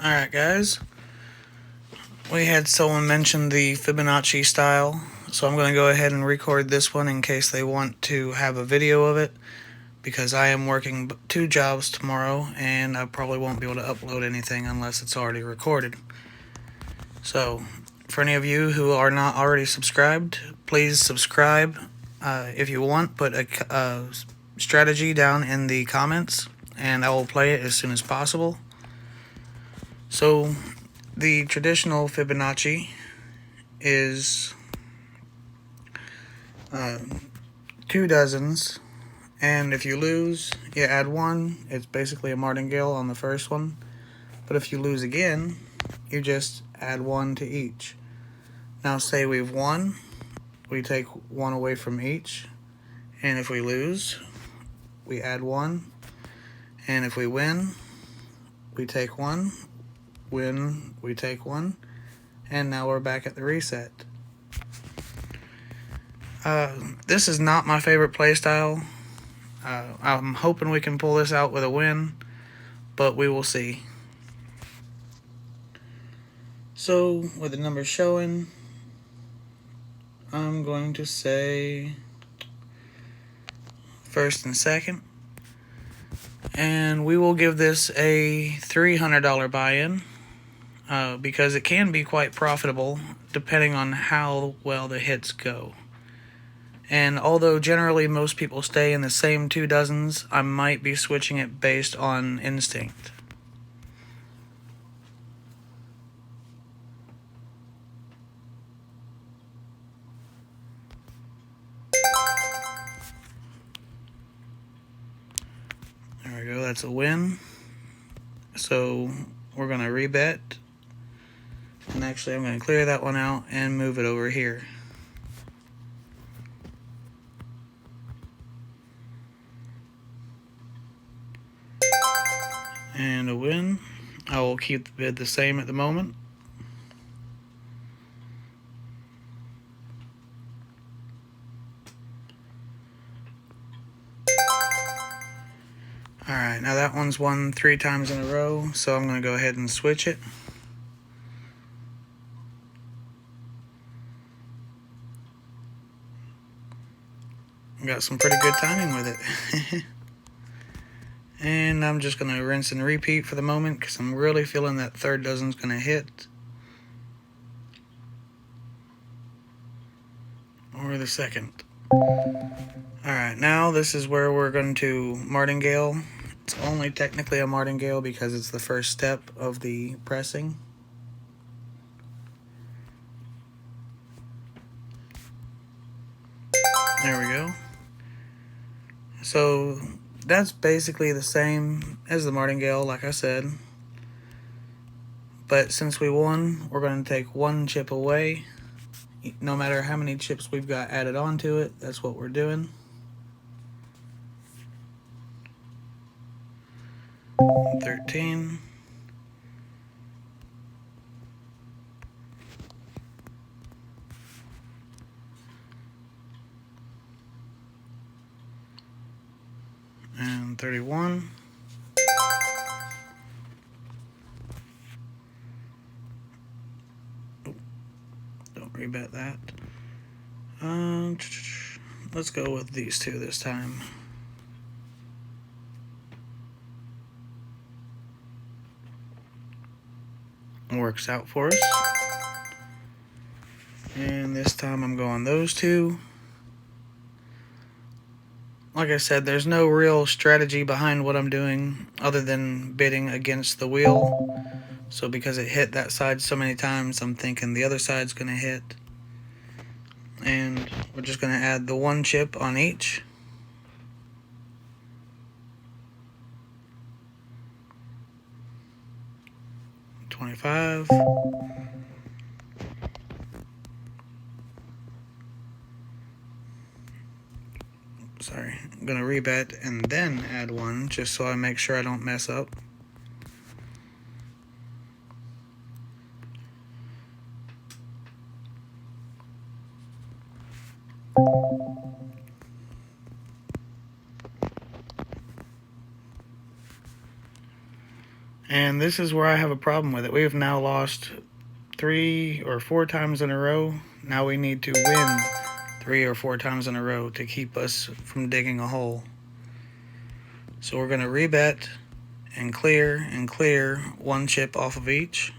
Alright guys, we had someone mention the Fibonacci style, so I'm going to go ahead and record this one in case they want to have a video of it, because I am working 2 jobs tomorrow and I probably won't be able to upload anything unless it's already recorded. So, for any of you who are not already subscribed, please subscribe. If you want, put a strategy down in the comments and I will play it as soon as possible. So, the traditional Fibonacci is 2 dozens, and if you lose, you add 1. It's basically a martingale on the first one. But if you lose again, you just add 1 to each. Now say we've won, we take 1 away from each, and if we lose, we add 1, and if we win, we take 1. Win, we take 1, and now we're back at the reset. This is not my favorite playstyle. I'm hoping we can pull this out with a win, but we will see. So, with the numbers showing, I'm going to say first and second, and we will give this a $300 buy-in. Because it can be quite profitable depending on how well the hits go. And although generally most people stay in the same 2 dozens, I might be switching it based on instinct. There we go, that's a win. So we're going to rebet. And actually I'm going to clear that one out and move it over here. And a win. I will keep the bid the same at the moment. Alright, now that one's won 3 times in a row, so I'm going to go ahead and switch it. Got some pretty good timing with it. And I'm just going to rinse and repeat for the moment because I'm really feeling that 3rd dozen's going to hit. Or the 2nd. Alright, now this is where we're going to martingale. It's only technically a martingale because it's the first step of the pressing. There we go. So that's basically the same as the martingale, like I said. But since we won, we're going to take 1 chip away. No matter how many chips we've got added onto it, that's what we're doing. 13. And 31. Oh, don't rebet that. Let's go with these 2 this time. Works out for us. And this time I'm going those 2. Like I said, there's no real strategy behind what I'm doing other than bidding against the wheel. So because it hit that side so many times, I'm thinking the other side's going to hit. And we're just going to add the 1 chip on each. $25. Sorry, I'm going to rebet and then add 1 just so I make sure I don't mess up. And this is where I have a problem with it. We have now lost 3 or 4 times in a row. Now we need to win 3 or 4 times in a row to keep us from digging a hole. So we're going to rebet and clear one chip off of each.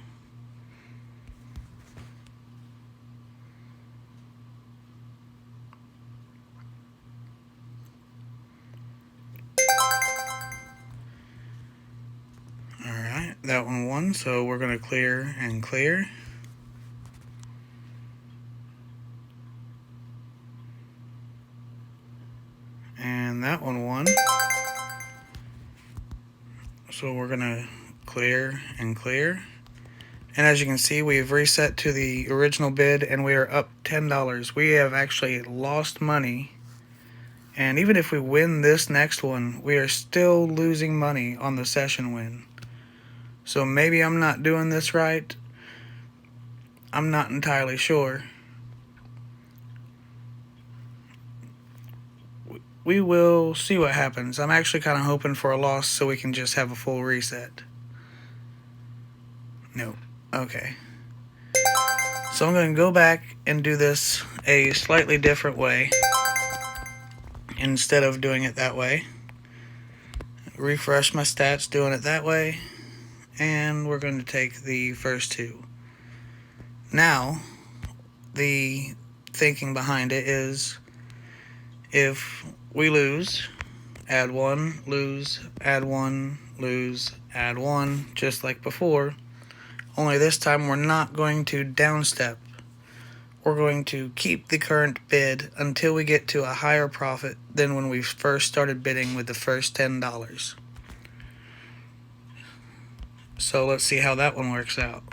Alright, that one won, so we're going to clear and clear. And that one won. So we're going to clear and clear. And as you can see, we've reset to the original bid and we are up $10. We have actually lost money. And even if we win this next one, we are still losing money on the session win. So maybe I'm not doing this right. I'm not entirely sure. We will see what happens. I'm actually kind of hoping for a loss so we can just have a full reset. No. Okay. So I'm going to go back and do this a slightly different way instead of doing it that way. Refresh my stats doing it that way. And we're going to take the first 2. Now, the thinking behind it is if we lose, add 1, lose, add 1, lose, add 1, just like before. Only this time we're not going to downstep. We're going to keep the current bid until we get to a higher profit than when we first started bidding with the first $10. So let's see how that one works out.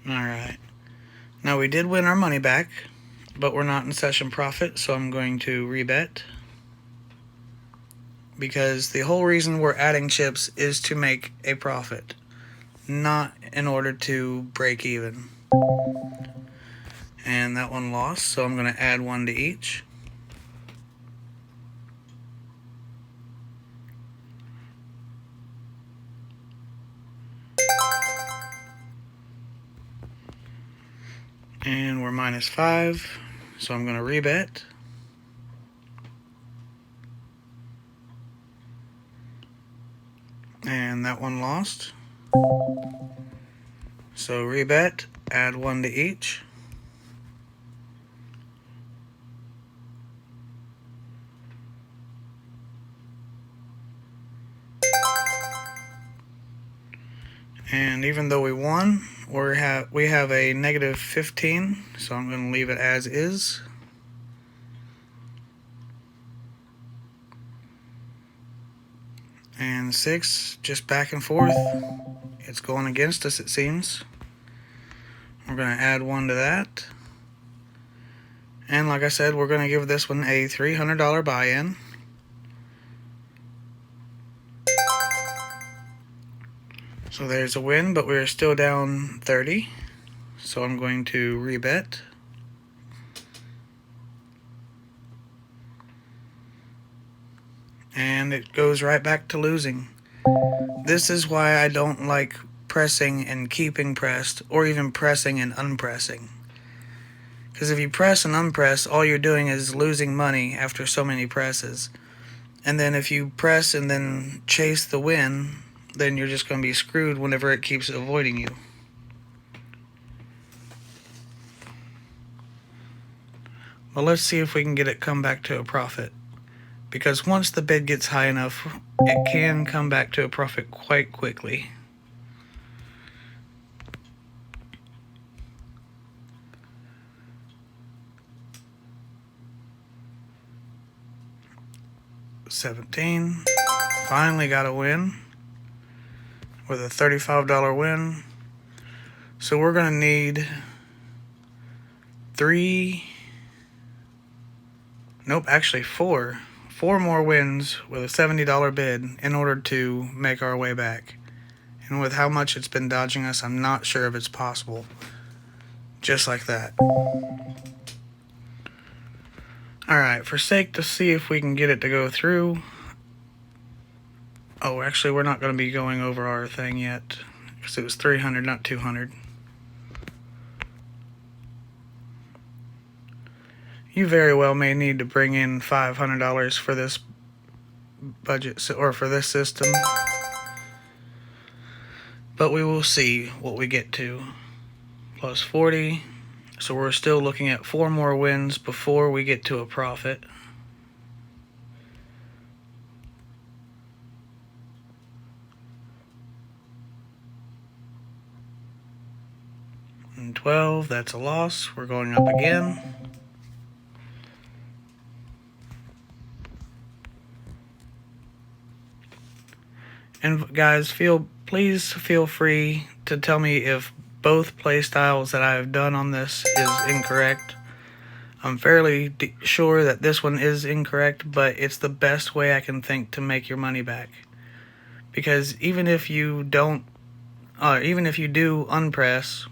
Alright. Now we did win our money back, but we're not in session profit, so I'm going to rebet. Because the whole reason we're adding chips is to make a profit, not in order to break even. And that one lost, so I'm going to add 1 to each. And we're -5, so I'm going to rebet. And that one lost. So rebet, add 1 to each. And even though we won, we have a -15, so I'm going to leave it as is. And 6, just back and forth. It's going against us, it seems. We're going to add 1 to that. And like I said, we're going to give this one a $300 buy-in. So there's a win, but we're still down 30. So I'm going to rebet. And it goes right back to losing. This is why I don't like pressing and keeping pressed, or even pressing and unpressing. Because if you press and unpress, all you're doing is losing money after so many presses. And then if you press and then chase the win, then you're just going to be screwed whenever it keeps avoiding you. But let's see if we can get it come back to a profit. Because once the bid gets high enough, it can come back to a profit quite quickly. $17. Finally got a win with a $35 win. So we're going to need 3 Nope, actually four. Four more wins with a $70 bid in order to make our way back. And with how much it's been dodging us, I'm not sure if it's possible. Just like that. Alright, for sake to see if we can get it to go through. Oh, actually, we're not going to be going over our thing yet. Because it was 300, not 200. You very well may need to bring in $500 for this budget, or for this system. But we will see what we get to. Plus 40. So we're still looking at 4 more wins before we get to a profit. And 12, that's a loss. We're going up again. And guys, please feel free to tell me if both play styles that I've done on this is incorrect. I'm fairly sure that this one is incorrect, but it's the best way I can think to make your money back. Because even if you do unpress,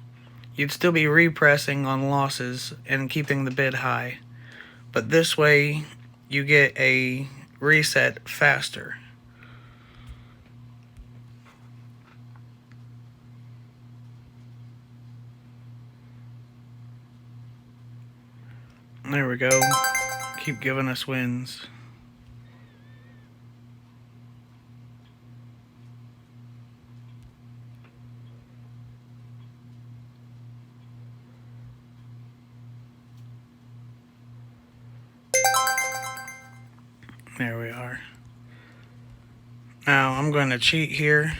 you'd still be repressing on losses and keeping the bid high. But this way, you get a reset faster. There we go. Keep giving us wins. There we are. Now I'm going to cheat here.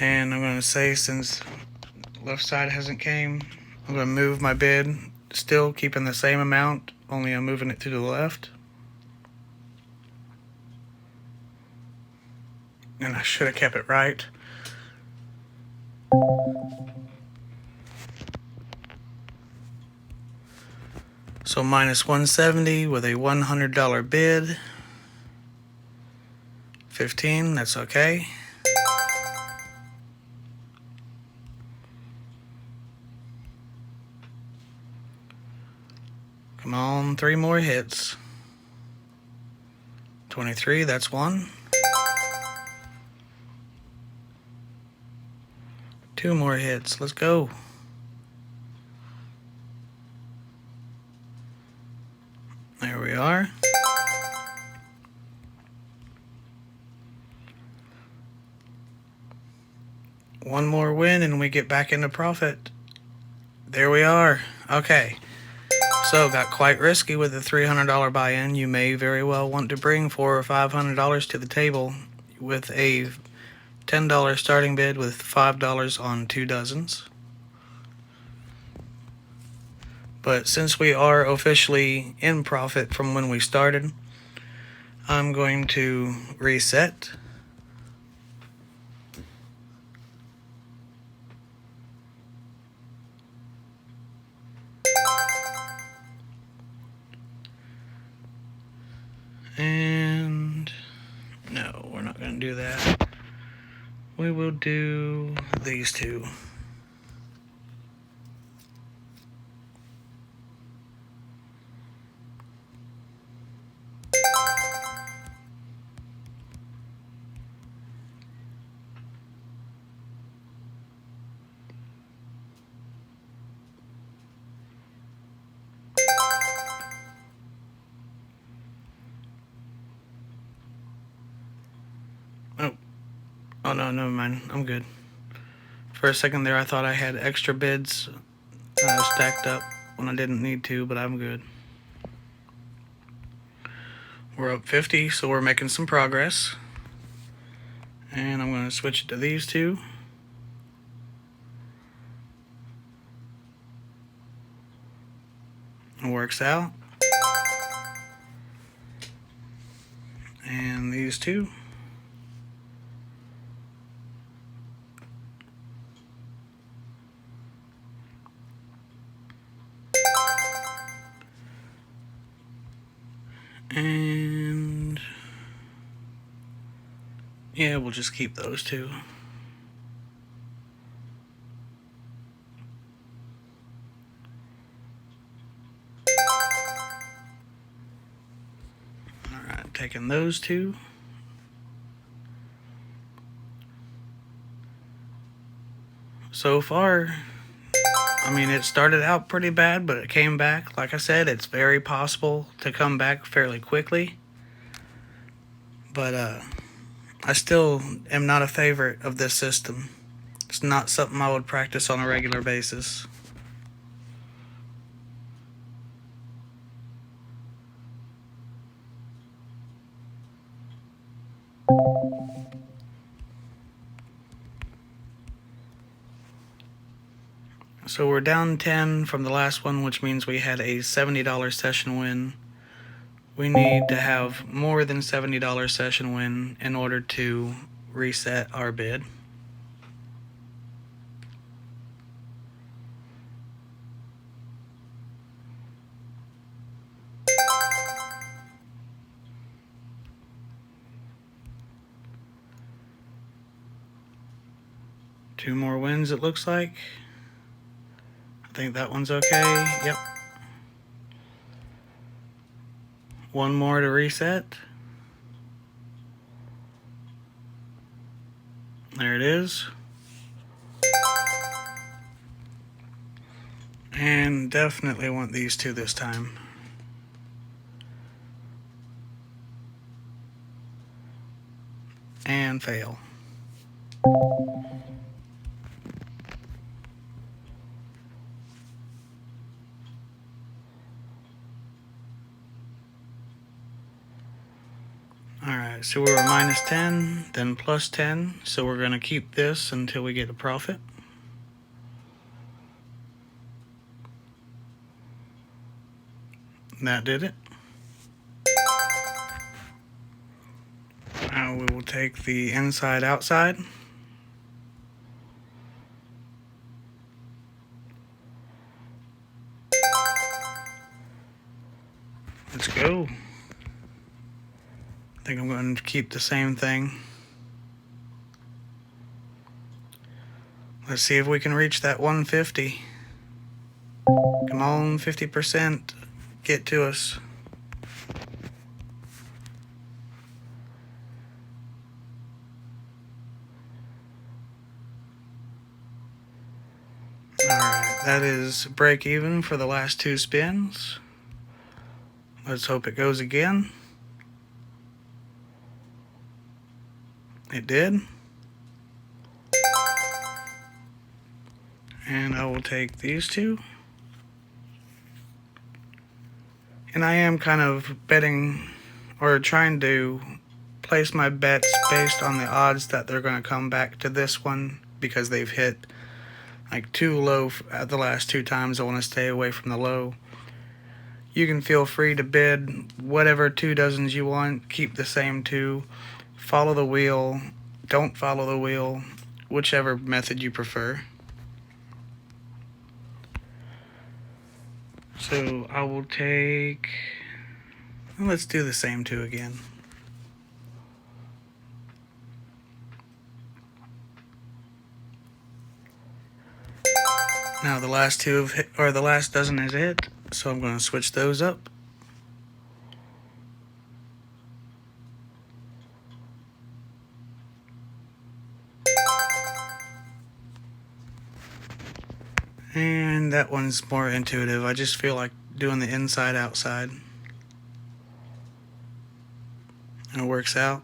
And I'm going to say, since left side hasn't came, I'm going to move my bid. Still keeping the same amount, only I'm moving it to the left. And I should have kept it right. So minus 170 with a $100 bid. 15, that's okay. Come on, 3 more hits. 23, that's 1. 2 more hits, let's go. There we are. One more win and we get back into profit. There we are. Okay. So got quite risky with the $300 buy-in. You may very well want to bring $400 or $500 to the table with a $10 starting bid with $5 on 2 dozens. But since we are officially in profit from when we started, I'm going to reset. And no, we're not going to do that. We will do these two. Oh no, never mind. I'm good. For a second there, I thought I had extra bids stacked up when I didn't need to, but I'm good. We're up 50, so we're making some progress. And I'm going to switch it to these two. It works out. And these two. And yeah, we'll just keep those two. Alright, taking those two. So far, I mean, it started out pretty bad, but it came back. Like I said, it's very possible to come back fairly quickly. But I still am not a favorite of this system. It's not something I would practice on a regular basis. So we're down 10 from the last one, which means we had a $70 session win. We need to have more than $70 session win in order to reset our bid. Two more wins, it looks like. I think that one's okay. Yep. One more to reset. There it is. And definitely want these two this time. And fail. Alright, so we were minus 10, then plus 10, so we're going to keep this until we get a profit. That did it. Now we will take the inside outside. Let's go. I think I'm going to keep the same thing. Let's see if we can reach that 150. Come on, 50%. Get to us. Alright, that is break even for the last two spins. Let's hope it goes again. It did. And I will take these two. And I am kind of betting or trying to place my bets based on the odds that they're going to come back to this one because they've hit like too low at the last two times. I want to stay away from the low. You can feel free to bid whatever 2 dozens you want. Keep the same two. Follow the wheel. Don't follow the wheel. Whichever method you prefer. So I will take... Let's do the same two again. Now the last two have hit, or the last dozen has hit, so I'm going to switch those up. And that one's more intuitive. I just feel like doing the inside outside. And it works out.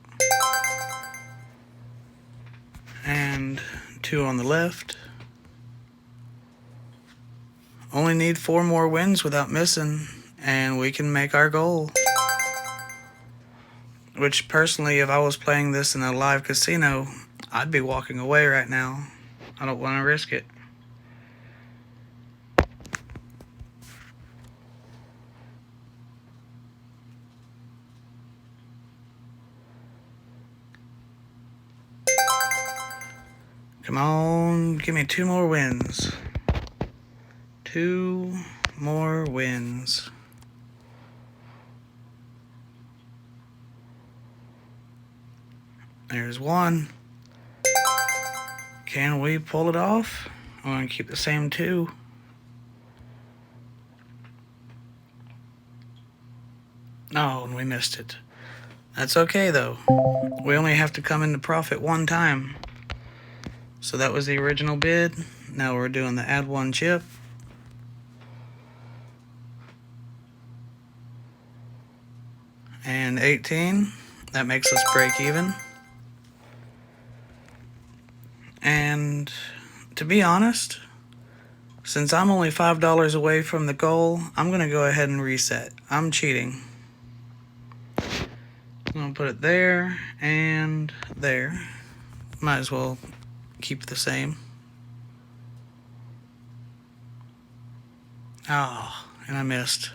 And two on the left. Only need 4 more wins without missing, and we can make our goal. Which personally, if I was playing this in a live casino, I'd be walking away right now. I don't want to risk it. Come on, give me 2 more wins. 2 more wins. There's one. Can we pull it off? I'm going to keep the same two. Oh, and we missed it. That's okay though. We only have to come into profit one time. So that was the original bid. Now we're doing the add one chip. And 18. That makes us break even. And to be honest, since I'm only $5 away from the goal, I'm going to go ahead and reset. I'm cheating. I'm going to put it there and there. Might as well keep the same. Oh, and I missed.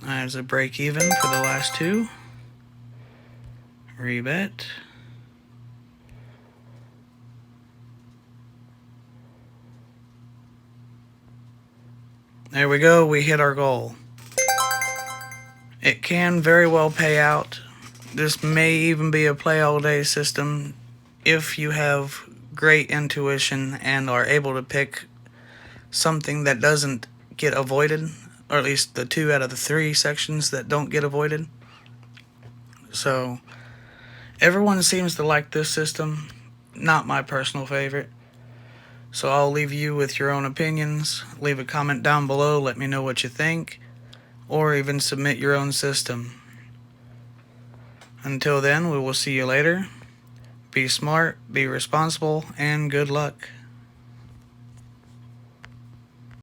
There's a break even for the last two. Rebet. There we go, we hit our goal. It can very well pay out. This may even be a play all day system if you have great intuition and are able to pick something that doesn't get avoided, or at least the 2 out of the 3 sections that don't get avoided. So everyone seems to like this system. Not my personal favorite. So I'll leave you with your own opinions. Leave a comment down below, let me know what you think, or even submit your own system. Until then, we will see you later. Be smart, be responsible, and good luck.